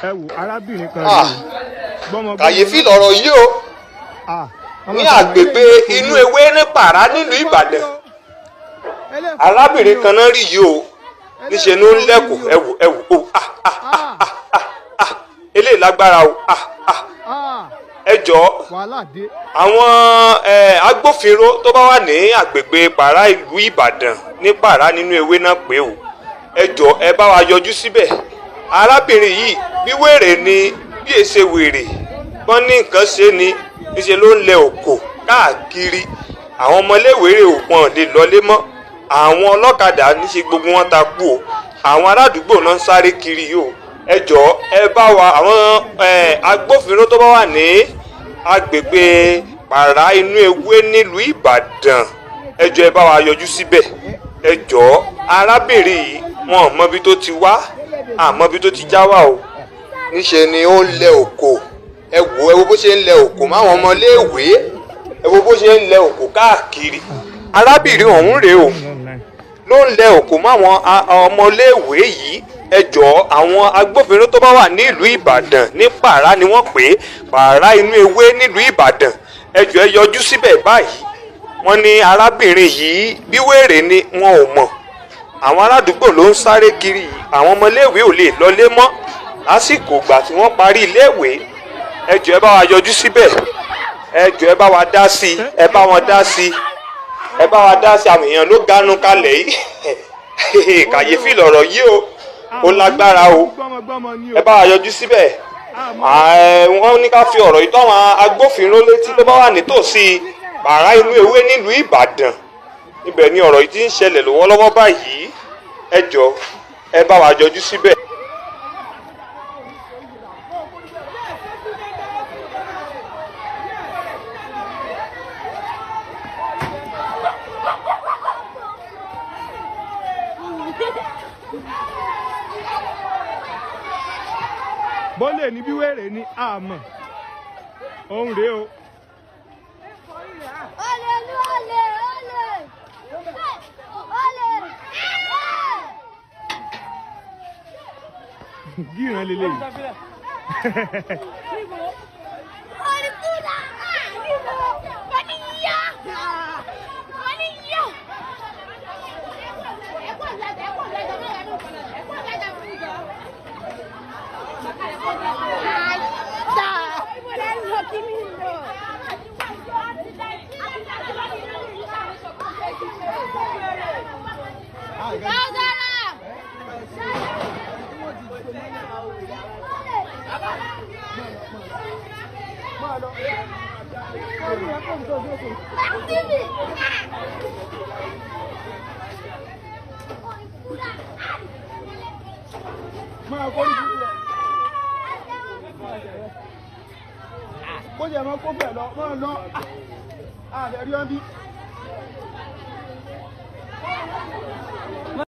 ẹ wò arábìnrin kan kàyéfì lọ̀rọ̀ yìí o ní àgbègbè inú ewé ní Pàrà nílùú Ìbàdàn arábìnrin kan náà rí yìí o níṣẹ́ ló ń lẹ́kọ̀ọ́ ẹ̀wù o eléyìí lágbára o ẹ jọ̀ọ́ àwọn agbófinró tó bá wà ní àgbègbè Pàrà ìlú Ìbàdàn ní Pàrà nínú ewé náà pé o ẹ jọ̀ọ́ ẹ bá wa yọjú síbẹ̀ arábìnrin yìí bí wèrè ni bí èsè wèrè wọ́n ní nǹkan ṣe ni níṣẹ́ ló ń lẹ òkò káàkiri àwọn ọmọléwèrè òpọn lè lọlé mọ́ àwọn ọlọ́kadà níṣẹ́ gbogbo wọn ta kú o àwọn aládùúgbò náà ń sáré kiri yìí o ẹ jọ̀ọ́ ẹ bá wa àwọn agbófinró tó bá wà ní agbègbè Pàrà inú ewé nílùú Ìbàdàn ẹ jọ̀ọ́ ẹ bá wa yọjú síbẹ̀ ẹ jọ̀ọ́ arábìnrin yìí wọn ò mọbi tó ti wá àmọbi tó ti já wá o níṣẹ́ ni ó ń lẹ òkò ẹ wo bó ṣe ń lẹ òkò máwọn ọmọléèwé ẹ wo bó ṣe ń lẹ òkò káàkiri arábìnrin ọ̀hún rèé o ló ń lẹ òkò máwọn ọmọléèwé yìí ẹ jọ̀ọ́ àwọn agbófinró tó bá wà ní ìlú Ìbàdàn ní Pàrà ni wọ́n pè é Pàrà inú ewé nílùú Ìbàdàn ẹ jọ̀ọ́ ẹ yọjú síbẹ̀ báyìí wọ́n ní arábìnrin yìí bí wèrè ni wọn ò mọ̀ àwọn aládùúgbò ló ń sáré kiri yìí àwọn ọmọléèwé ò lè lọlé mọ́ lásìkò ìgbà tí wọ́n parí iléèwé ẹ jọ̀ọ́ ẹ bá wa yọjú síbẹ̀ ẹ jọ̀ọ́ ẹ bá wa dá sí ẹ bá wọn dá sí ẹ bá wa dá sí àwọn èèyàn ló ganu kalẹ̀ yìí kàyéfì lọ̀rọ̀ yìí o ó lágbára o ẹ bá wa yọjú síbẹ̀ wọ́n ní ká fi ọ̀rọ̀ yìí tó àwọn agbófinró létí tó bá wà nítòsí Pàrà inú ewé nílùú Ìbàdàn ibẹ̀ ni ọ̀rọ̀ yìí ti ń ṣẹlẹ̀ lọ́wọ́lọ́wọ́ báyìí ẹ jọ̀ọ́ ẹ bá wa yọjú síbẹ̀. bọ́lẹ̀ ní bí wèrè ni àmọ́ òun rèé o. gíran lélẹ̀ yìí. kó jẹ́ mọ́ kó fẹ́ lọ mọ́ lọ àbẹ̀rí ọ́n bí.